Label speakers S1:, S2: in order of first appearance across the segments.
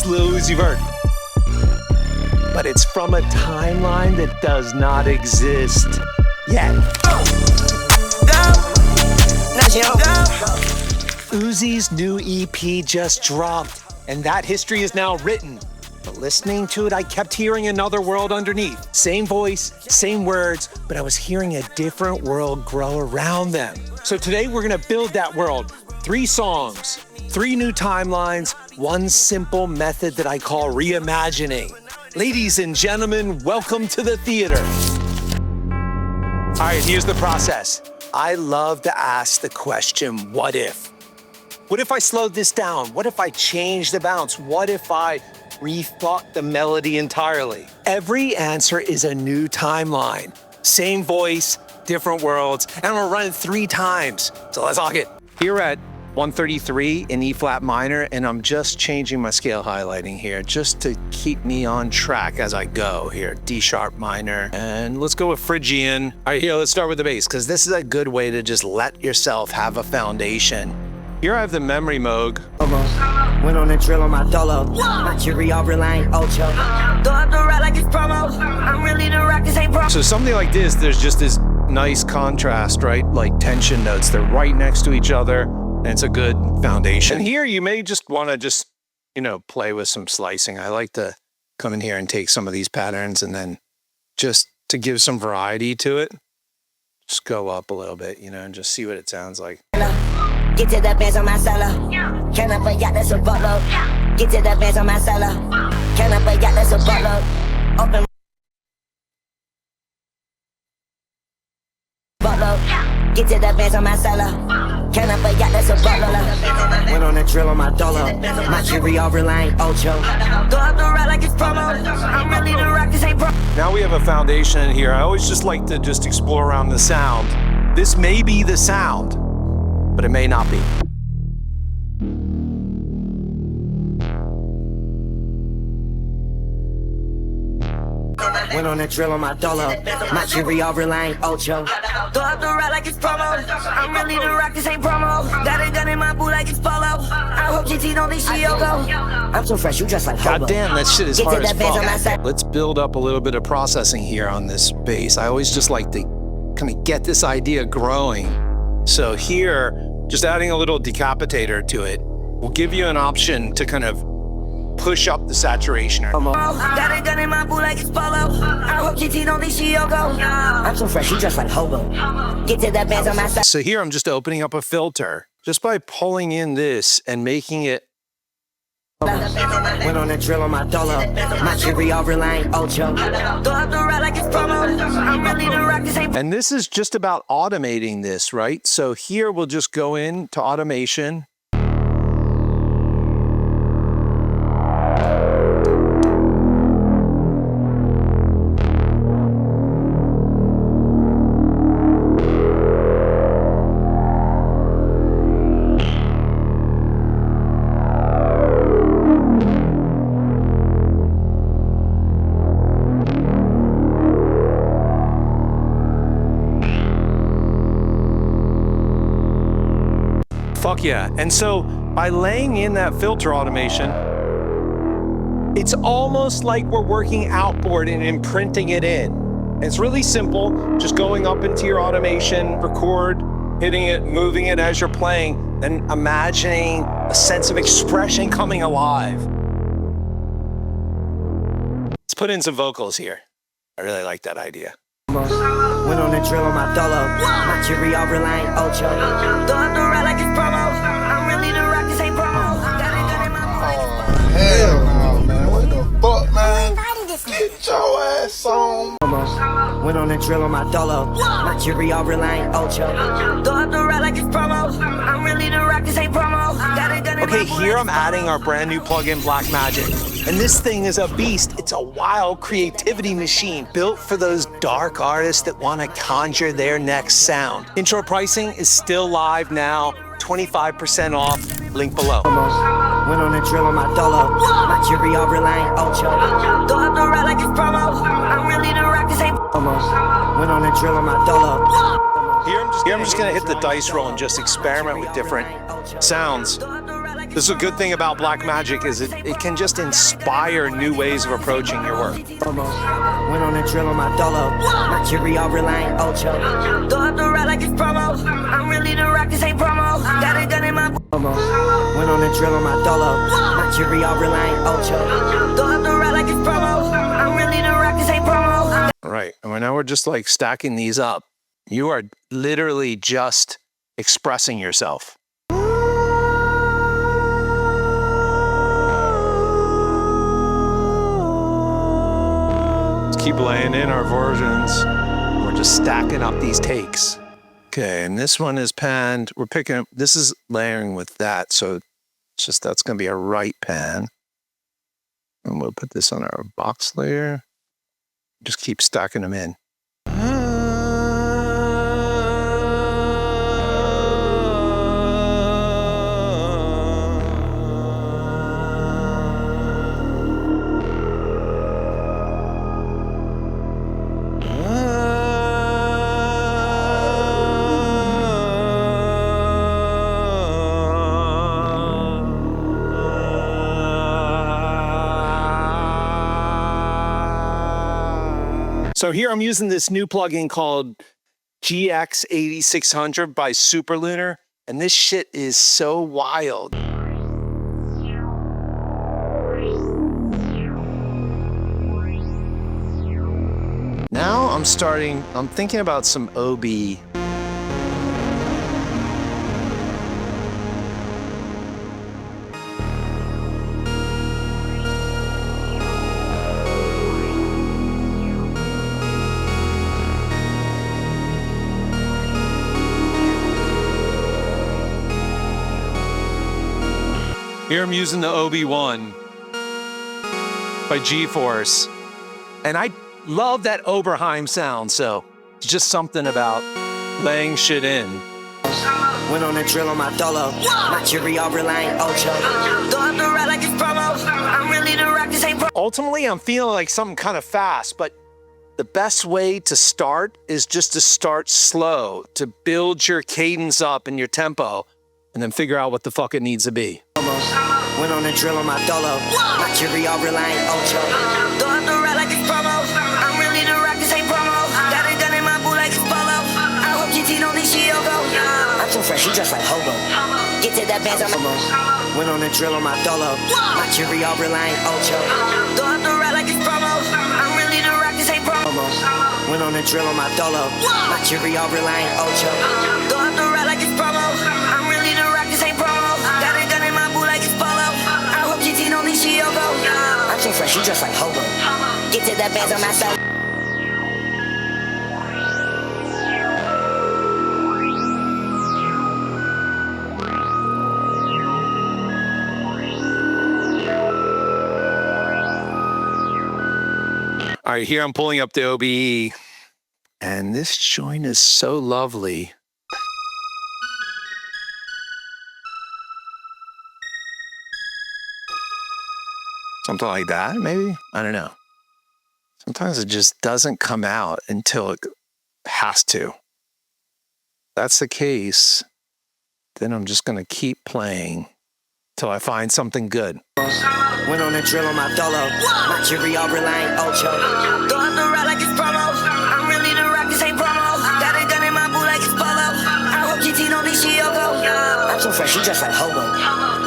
S1: It's Lil Uzi Vert. But it's from a timeline that does not exist yet. Uzi's new EP just dropped, and that history is now written. But listening to it, I kept hearing another world underneath. Same voice, same words, but I was hearing a different world grow around them. So today we're gonna build that world. 3 songs, 3 new timelines, one simple method that I call reimagining. Ladies and gentlemen, welcome to the theater. All right, here's the process. I love to ask the question, what if? What if I slowed this down? What if I changed the bounce? What if I rethought the melody entirely? Every answer is a new timeline. Same voice, different worlds, and I'm gonna run it 3 times. So let's rock it. Here at 133 in E flat minor, and I'm just changing my scale highlighting here just to keep me on track as I go here. D sharp minor, and let's go with Phrygian. All right, here, let's start with the bass, because this is a good way to just let yourself have a foundation. Here I have the memory mode.
S2: Almost went on a drill on my dolo. My jury all relying Ocho. Go up the ride like it's promo. I'm really the rock, this ain't promo.
S1: So something like this, there's just this nice contrast, right? Like tension notes, they're right next to each other, and it's a good foundation. And here you may just want to just, play with some slicing. I like to come in here and take some of these patterns and then just to give some variety to it, just go up a little bit, and just see what it sounds like.
S2: Get to the bands on my cellar. Can I forget that's a boatload? Get to the bands on my cellar. Can I forget that's a boatload? Open boatload. Get to the bands on my cellar. Can I forget that's a boatload? Went on a drill on my dolo. My jury all relying Ocho. Go up the ride like it's promo. I'm really the rock, this ain't pro.
S1: Now we have a foundation in here. I always just like to just explore around the sound. This may be the sound, but it may not be.
S2: Went on a drill on my dolo. My jury all relying Ocho. Go up the ride like it's promo. I'm really the rock, this ain't promo. Got a gun in my boot like it's polo. I hope GT don't think she YOKO. I'm so fresh, you dress like hobo.
S1: God damn, that shit is hard as fuck. Let's build up a little bit of processing here on this bass. I always just like to kind of get this idea growing. So here, just adding a little decapitator to it will give you an option to kind of push up the saturation.
S2: Got a gun in my boot like it's polo. I hope GT don't think she YOKO. I'm so fresh, you dress like hobo. Get to the bands on my side.
S1: So here I'm just opening up a filter just by pulling in this and making it.
S2: Went on a drill on my dolo. My jury all relying Ocho. Go up the ride like it's promo. I'm really the rock, this ain't.
S1: And this is just about automating this, right? So here we'll just go into automation. Fuck yeah. And so by laying in that filter automation, it's almost like we're working outboard and imprinting it in. It's really simple, just going up into your automation, record, hitting it, moving it as you're playing, then imagining a sense of expression coming alive. Let's put in some vocals here. I really like that idea.
S2: Went on a drill on my dolo. My jury all relying Ocho. Go up the ride like it's promo. I'm really the rock, this ain't promo. Got a gun in my boot.
S3: Hell no, man. What the fuck, man? Get your ass on.
S2: Went on a drill on my dolo. My jury all relying Ocho. Go up the ride like it's promo. I'm really the rock, this ain't promo. Got a gun in my
S1: Okay, here I'm adding our brand new plugin, BLACMAGIC. And this thing is a beast. It's a wild creativity machine built for those dark artists that want to conjure their next sound. Intro pricing is still live now, 25% off, link below.
S2: Went on a drill on my dolo. My jury all relying Ocho. Go up the ride like it's promo. I'm really the rock, this ain't. Went on a drill on my dolo.
S1: Here I'm just gonna hit the dice roll and just experiment with different sounds. This is a good thing about BLACMAGIC is it can just inspire new ways of approaching your work.
S2: Went on a drill on my dolo. My cherry all relying Ocho. Throw up the ride like it's promo. I'm really the rock, this ain't promo. Got a gun in my went on a drill on my dolo. My cherry all relying Ocho. Throw up the ride like it's promo. I'm really the rock, this ain't promo.
S1: Right, and now we're just like stacking these up. You are literally just expressing yourself. Keep laying in our versions. We're just stacking up these takes. Okay, and this one is panned. We're picking up, this is layering with that, so it's just that's gonna be a right pan. And we'll put this on our box layer. Just keep stacking them in. So here I'm using this new plugin called GAS.BRAKE by Superlunar, and this shit is so wild. Now I'm thinking about some OB. Here I'm using the OB1 by G-Force. And I love that Oberheim sound, so it's just something about laying shit in.
S2: Went on a drill on my dolo. My cherry all relying Ocho. Throw up the ride like it's promo. I'm really the rock, this ain't promo.
S1: Ultimately, I'm feeling like something kind of fast, but the best way to start is just to start slow, to build your cadence up and your tempo, and then figure out what the fuck it needs to be.
S2: Went on a drill on my dolo. My cherry all relying Ocho. Throw up the ride like it's promo. I'm really the rock, this ain't promo. Got a gun in my boot like it's polo. I hope GT don't think she YOKO. I'm so fresh, you just like hobo. Get to that bands on my went on a drill on my dolo. My cherry all relying Ocho. Throw up the ride like it's promo. I'm really the rock, this ain't promo. Went on a drill on my dolo. My cherry all relying Ocho. Throw up the ride like it's promo. I'm really the rock, this ain't promo. Got a gun in my boot like it's polo. I hope GT don't think she YOKO. I'm so fresh, you just like hobo. Get to that bands on my side.
S1: All right, here I'm pulling up the OBE, and this joint is so lovely. Something like that, maybe? I don't know. Sometimes it just doesn't come out until it has to. If that's the case, then I'm just gonna keep playing till I find something good.
S2: Went on a drill on my dolo. My cherry all relying Ocho. Throw up the ride like it's promo. I'm really the rock, this ain't promo. Got a gun in my boot like it's polo. I hope GT don't think she YOKO. I'm so fresh, you just like hobo.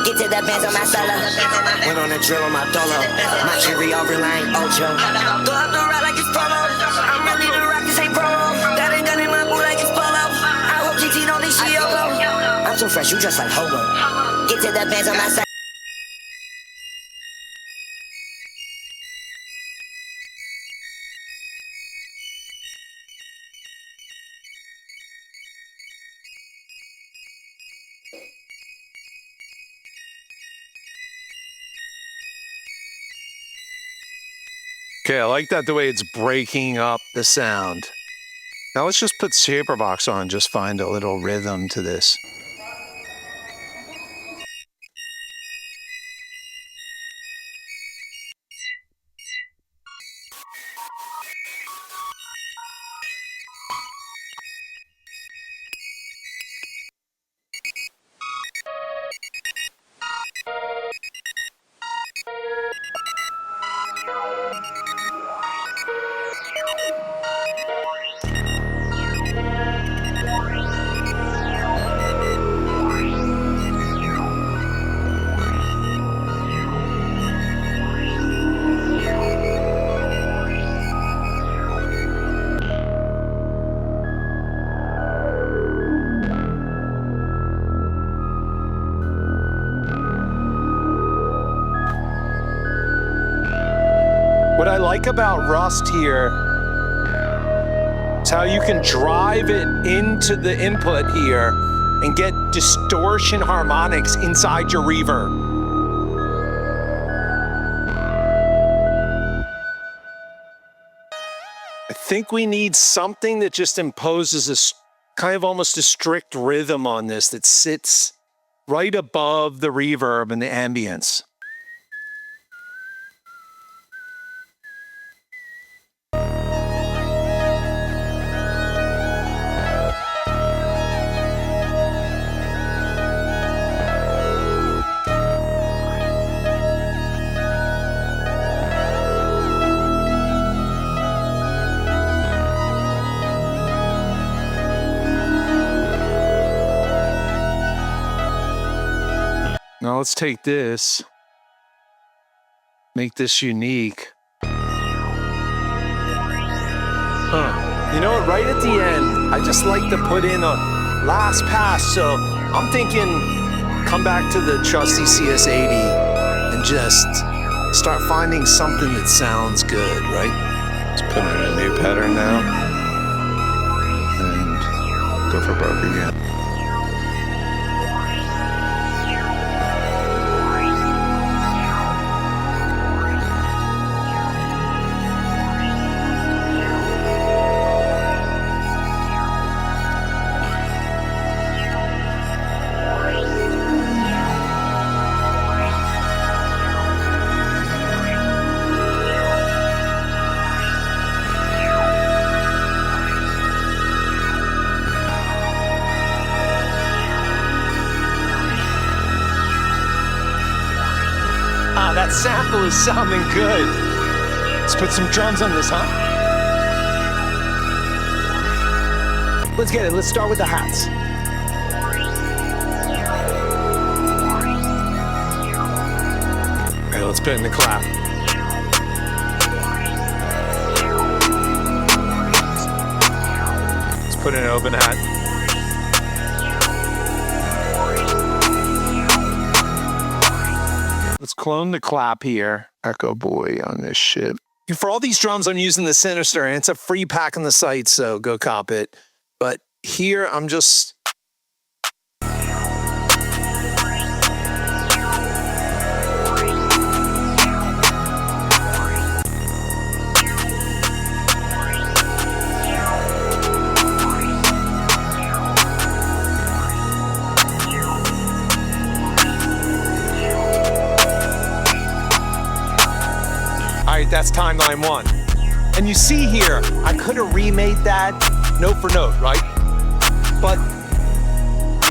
S2: Get to that bands on my solo. Went on a drill on my dolo. My cherry all relying Ocho. Throw up the ride like it's promo. I'm really the rock, this ain't promo. Got a gun in my boot like it's polo. I hope GT don't think she YOKO. I'm so fresh, you just like hobo. Get to that bands on my side.
S1: Okay, I like that the way it's breaking up the sound. Now let's just put Shaperbox on, just find a little rhythm to this. What I like about Rust here is how you can drive it into the input here and get distortion harmonics inside your reverb. I think we need something that just imposes a kind of almost a strict rhythm on this that sits right above the reverb and the ambience. Now let's take this, make this unique. You know what, right at the end, I just like to put in a last pass, so I'm thinking come back to the trusty CS80 and just start finding something that sounds good, right? Let's put in a new pattern now and go for broke again. That sample is sounding good. Let's put some drums on this, huh? Let's get it. Let's start with the hats. Okay, let's put it in the clap. Let's put in an open hat. Let's clone the clap here. Echo boy on this shit. For all these drums, I'm using the Sinister, and it's a free pack on the site, so go cop it. But here, I'm just... That's timeline 1. And you see here, I could have remade that note for note, right? But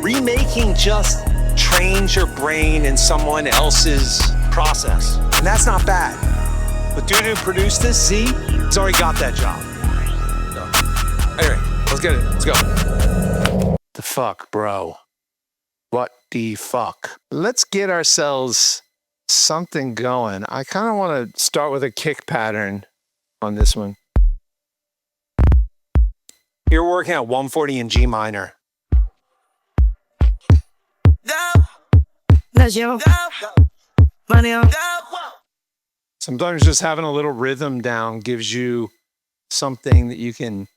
S1: remaking just trains your brain in someone else's process. And that's not bad. But dude who produced this, Z, he's already got that job. So, anyway, let's get it. Let's go. The fuck, bro? What the fuck? Let's get ourselves something going. I kind of want to start with a kick pattern on this one. Here we're working at 140 in G minor. Sometimes just having a little rhythm down gives you something that you can...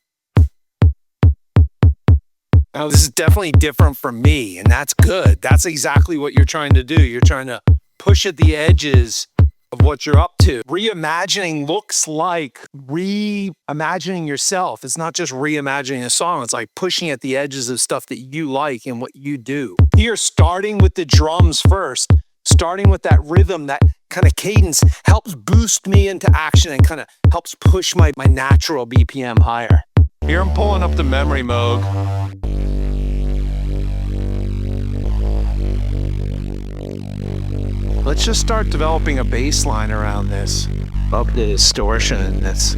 S1: Now this is definitely different from me, and that's good. That's exactly what you're trying to do. You're trying to push at the edges of what you're up to. Reimagining looks like reimagining yourself. It's not just reimagining a song. It's like pushing at the edges of stuff that you like and what you do. Here, starting with the drums first, starting with that rhythm, that kind of cadence helps boost me into action and kind of helps push my natural BPM higher. Here I'm pulling up the memory mode. Let's just start developing a bass line around this. Up the distortion in this.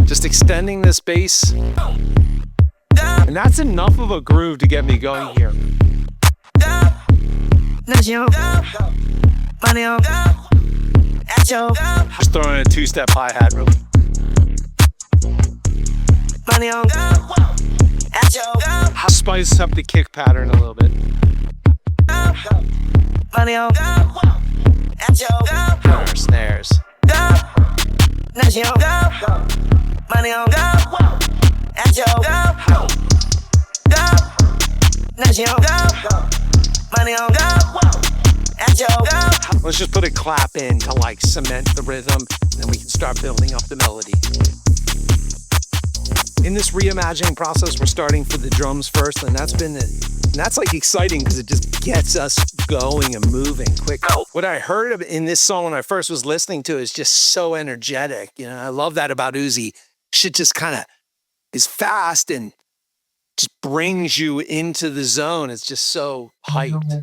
S1: Just extending this bass. And that's enough of a groove to get me going here.
S2: at your go.
S1: Just throwing in a two-step hi-hat real quick.
S2: Money on go. At your go.
S1: Spice up the kick pattern a little bit.
S2: Money on go. At your go.
S1: Snares.
S2: Go. Now she on go. Money on go. At your go. Go. Now she on go. Money on go. At your go.
S1: Let's just put a clap in to like cement the rhythm, and then we can start building up the melody. In this reimagining process, we're starting for the drums first, and that's like exciting because it just gets us going and moving quick. What I heard in this song when I first was listening to it is just so energetic. You know, I love that about Uzi. Shit just kind of is fast and just brings you into the zone. It's just so hyped.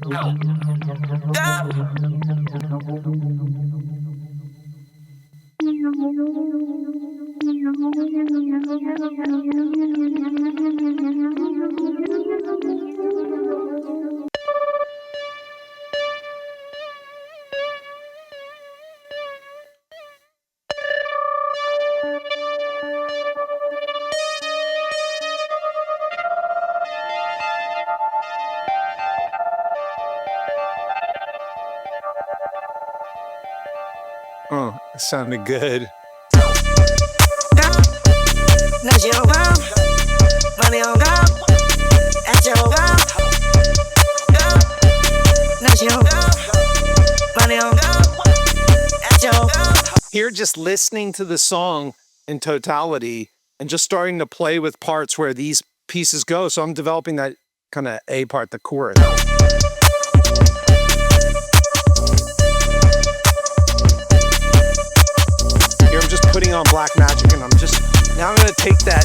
S1: Oh, it sounded good.
S2: Now she on go. Money on go. At your go. Now she on go. Money on go. At your go.
S1: Here, just listening to the song in totality and just starting to play with parts where these pieces go. So I'm developing that kind of A part, the chorus. Here, I'm just putting on BLACMAGIC, and now I'm going to take that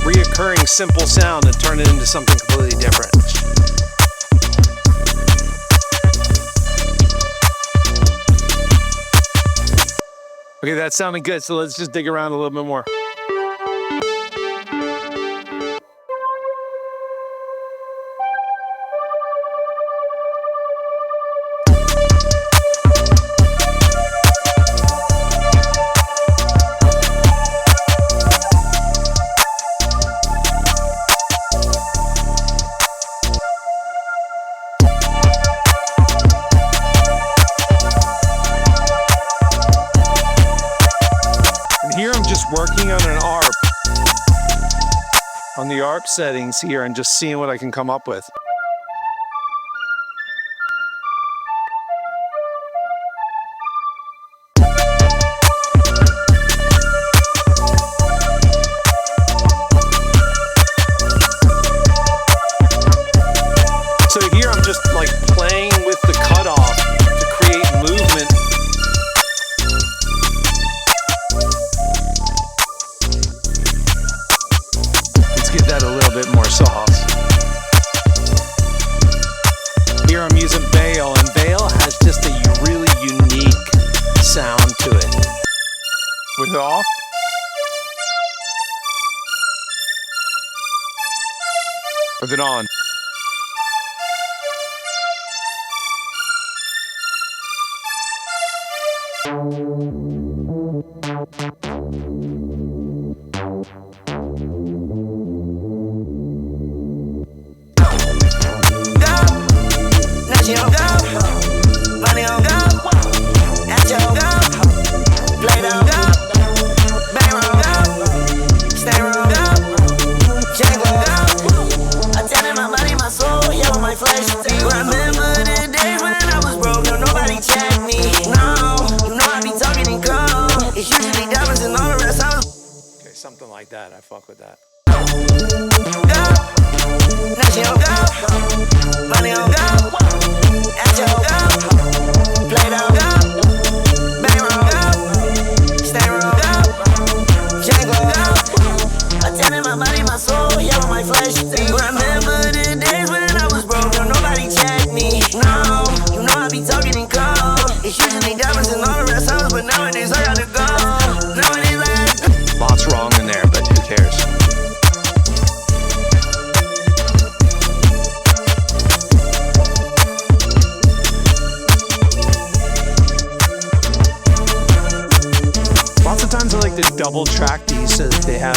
S1: reoccurring simple sound and turn it into something completely different. Okay, that sounded good, so let's just dig around a little bit more. Working on an ARP, on the ARP settings here, and just seeing what I can come up with. So here I'm just like playing with the cutoff to create movement. That a little bit more sauce. Here I'm using Bale, and Bale has just a really unique sound to it. With it off? With it on?
S2: She on go. Money on go. At your go. Play down go. Bang on go. Stay on go. Check on go. I tell my body, my soul, yeah, with my flesh. Remember the days when I was broke, no nobody checked me. No, you know I be talking in code. It's usually diamonds and all the rest.
S1: Okay, something like that. I fuck with that.
S2: Go. Now she on go. Money on go. At your go. Play down go. Bang on go. Stay on go. Check on go. I tell my body, my soul, yeah, with my flesh. Remember the days when I was broke, no nobody checked me. No, you know I be talking in code. It's usually diamonds and all the rest of us, but nowadays I gotta go. Nowadays I gotta.
S1: Lots wrong in there, but who cares? double track these so that they have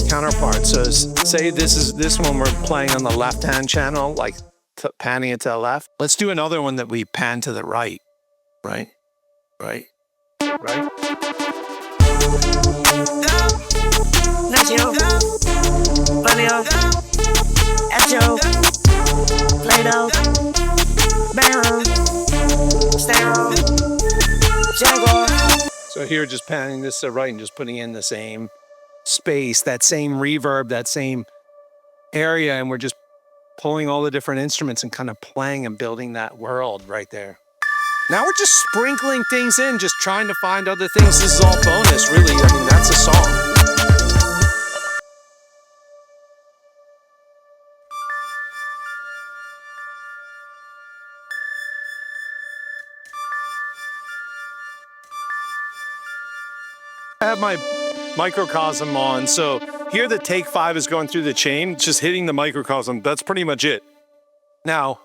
S1: counterparts. So say this one we're playing on the left-hand channel, like panning it to the left. Let's do another one that we pan to the right. Right? Right? Right?
S2: Nacho, Panio, Echo, Play-Doh, Barrel, Stereo, Jaguar.
S1: So here, just panning this to the right and just putting in the same space, that same reverb, that same area, and we're just pulling all the different instruments and kind of playing and building that world right there. Now we're just sprinkling things in, just trying to find other things. This is all bonus, really. I mean, that's a song. I have my microcosm on, so here the take 5 is going through the chain, just hitting the microcosm. That's pretty much it. Now,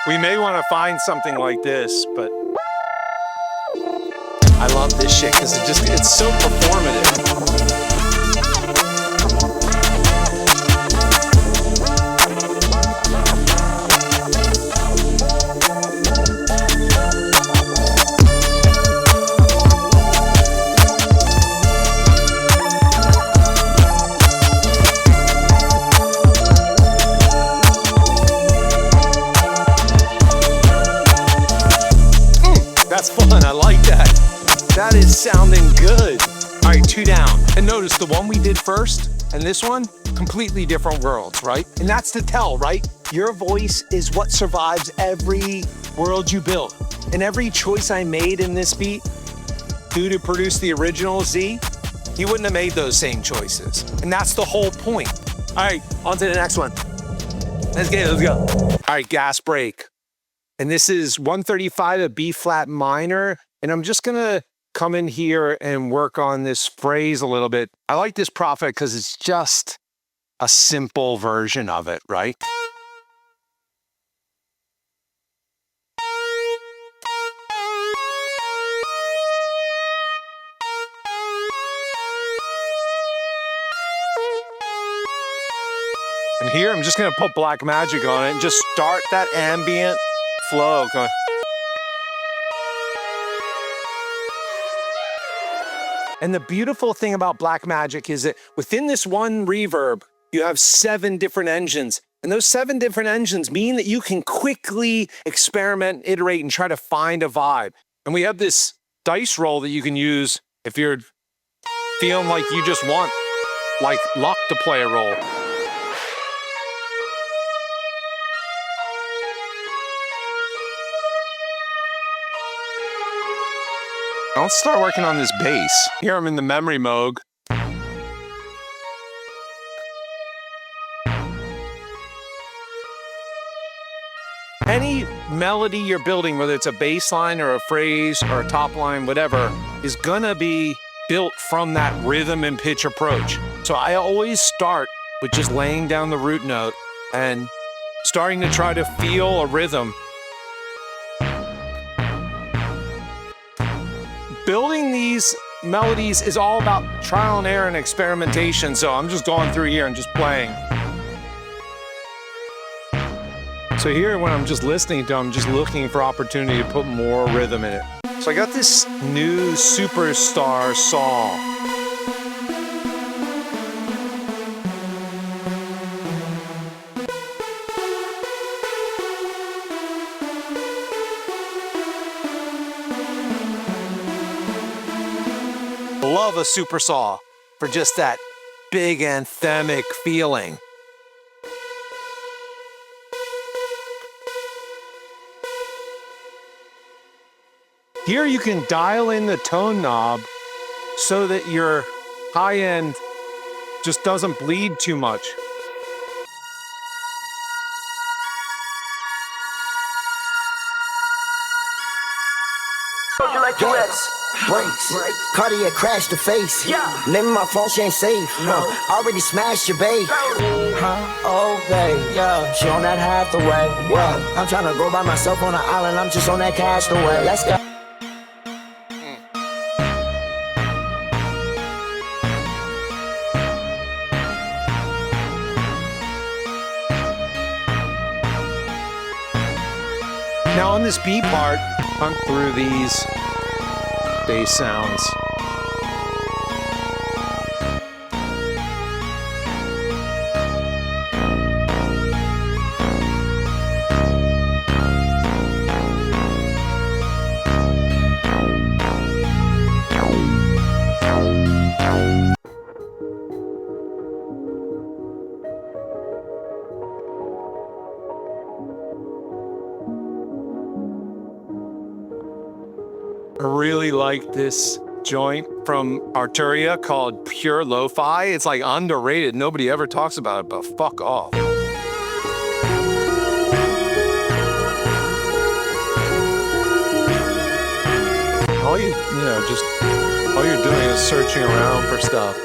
S1: we may want to find something like this, but I love this shit because it's so performative. That's fun, I like that. That is sounding good. All right, 2 down. And notice the one we did first and this one, completely different worlds, right? And that's the tell, right? Your voice is what survives every world you build. And every choice I made in this beat, due to produce the original Z, he wouldn't have made those same choices. And that's the whole point. All right, on to the next one. Let's get it, let's go. All right, GAS.BRAKE. And this is 135, a B flat minor. And I'm just gonna come in here and work on this phrase a little bit. I like this Prophet because it's just a simple version of it, right? And here I'm just gonna put BLACMAGIC on it and just start that ambient flow. And the beautiful thing about BLACMAGIC is that within this one reverb, you have 7 different engines. And those 7 different engines mean that you can quickly experiment, iterate, and try to find a vibe. And we have this dice roll that you can use if you're feeling like you just want, like, luck to play a role. Let's start working on this bass. Here I'm in the memory mode. Any melody you're building, whether it's a bass line or a phrase or a top line, whatever, is gonna be built from that rhythm and pitch approach. So I always start with just laying down the root note and starting to try to feel a rhythm. Building these melodies is all about trial and error and experimentation, so I'm just going through here and just playing. So here, when I'm just listening to them, I'm just looking for opportunity to put more rhythm in it. So I got this new superstar song. Love a super saw for just that big anthemic feeling. Here you can dial in the tone knob so that your high end just doesn't bleed too much.
S2: You like duets? Brakes, cardiac crash the face. Limit my phone, she ain't safe. Already smashed your babe. Okay, yeah. She on that Hathaway. Yeah. I'm tryna go by myself on an island. I'm just on that castaway. Let's go.
S1: Now on this B part, hunt through these bass sounds. I really like this joint from Arturia called Pure Lo-Fi. It's like underrated. Nobody ever talks about it, but fuck off. All you're doing is searching around for stuff.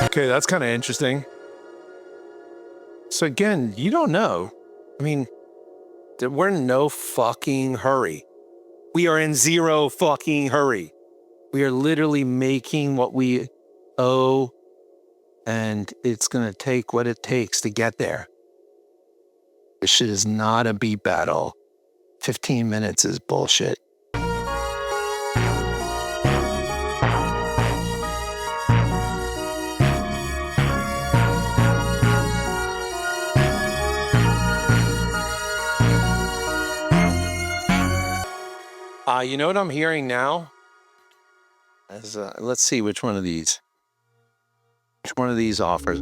S1: Okay, that's kind of interesting. So again, you don't know. I mean, we're in no fucking hurry. We are in zero fucking hurry. We are literally making what we owe, and it's gonna take what it takes to get there. This shit is not a beat battle. 15 minutes is bullshit. You know what I'm hearing now? Let's see which one of these. Which one of these offers?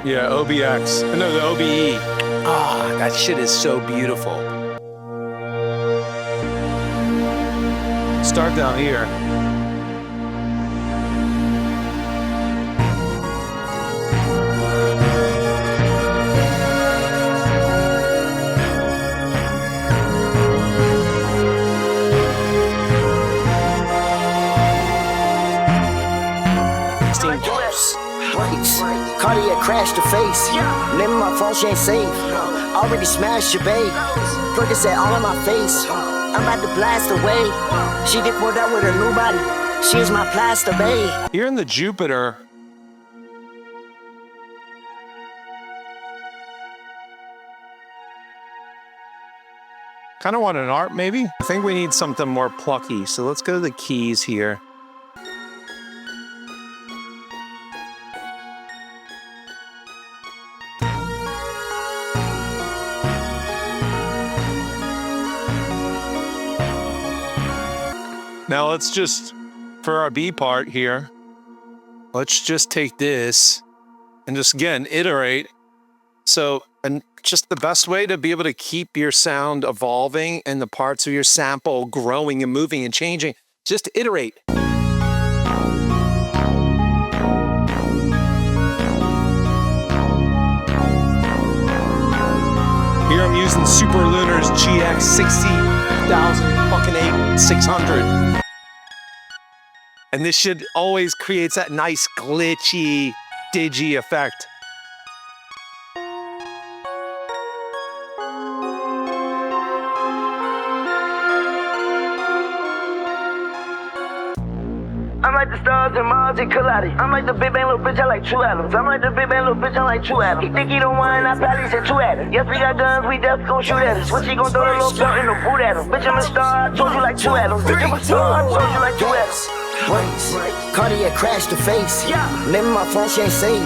S1: Yeah, OBX. No, the OBE. Ah, that shit is so beautiful. Start down here.
S2: Cardiac crash the face. Limit my phone, she ain't safe. Already smashed your babe. Percocet all on my face. I'm about to blast away. She get pulled out with her new body. She is my plaster babe.
S1: Here in the Jupiter, kind of want an art maybe? I think we need something more plucky. So let's go to the keys here. Now let's just, for our B part here, let's just take this and just again, iterate. So, and just the best way to be able to keep your sound evolving and the parts of your sample growing and moving and changing, just iterate. Here I'm using Super Lunar's GX 60,000 and this shit always creates that nice glitchy, digi effect.
S2: I'm like the stars and Mars and Curate. I'm like the big bang little bitch, I like true atoms. I'm like the big bang little bitch, I like true atoms. He think he don't want, I probably said two at him. Yes, we got guns, we definitely gon' shoot at us. What you gon' throw the little belt in the boot at him? Bitch, I'm a star, I told you like two atoms. Bitch, I'm a star, I told you like two atoms. Cardiac crash the face. Limit my phone, she ain't safe.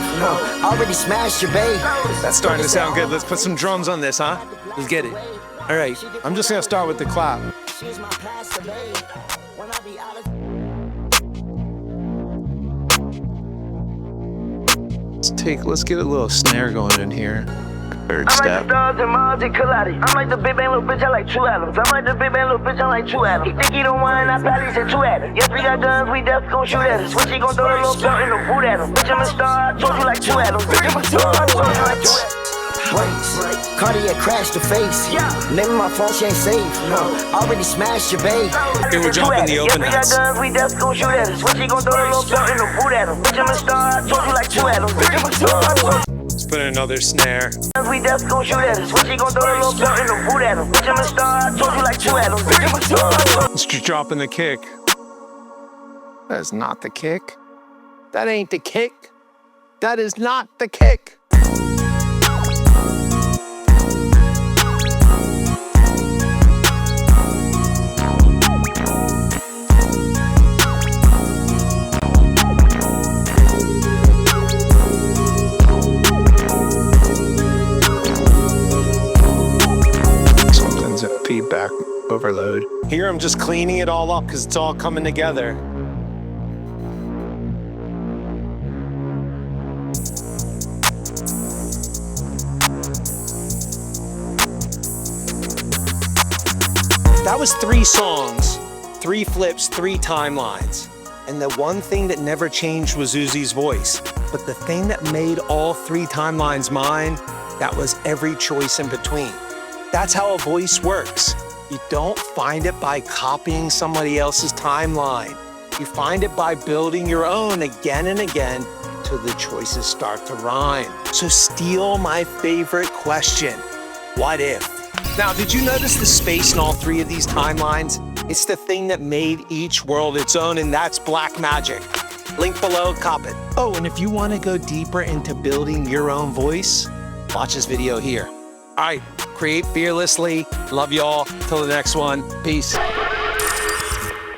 S2: Already smashed your babe.
S1: That's starting to sound good. Let's put some drums on this, huh? Let's get it. All right, I'm just gonna start with the clap.
S2: She's my plaster babe. When I be out of
S1: Let's get a little snare going in here. Third
S2: I'm
S1: step.
S2: like the stars and Mars and Curate. I'm like the big bang little bitch, I like two atoms. I'm like the big bang little bitch, I like two atoms. He think he don't want, I probably said two at him. Yes, we got guns, we definitely gon' shoot at us. When she gon' throw the little belt in the boot at him. Bitch, I'm a star, I told you like two atoms. Bitch, I'm a star, I told you like two atoms. Cardiac crash the face. Name of my phone, she ain't safe. Already smashed your babe.
S1: Okay, we're jumping the open
S2: hats. Yes, we got guns, we definitely gon' shoot at us. When she gon' throw the little belt in the boot at him. Bitch, I'm a star, I told you like two atoms. Bitch, I'm a star, I told you.
S1: Let's put in another snare.
S2: We definitely gon' shoot at us. When she gon' throw the little belt in the boot at him. Bitch, I'm a star, I told you like two atoms. Bitch, I'm a star, I told you.
S1: Let's just drop in the kick. That is not the kick. That ain't the kick. That is not the kick. Something's at feedback overload. Here I'm just cleaning it all up because it's all coming together. That was 3 songs, 3 flips, 3 timelines. And the one thing that never changed was Uzi's voice. But the thing that made all 3 timelines mine, that was every choice in between. That's how a voice works. You don't find it by copying somebody else's timeline. You find it by building your own again and again till the choices start to rhyme. So steal my favorite question, what if? Now, did you notice the space in all 3 of these timelines? It's the thing that made each world its own, and that's BLACMAGIC. Link below, cop it. Oh, and if you want to go deeper into building your own voice, watch this video here. All right, create fearlessly. Love y'all. Till the next one. Peace.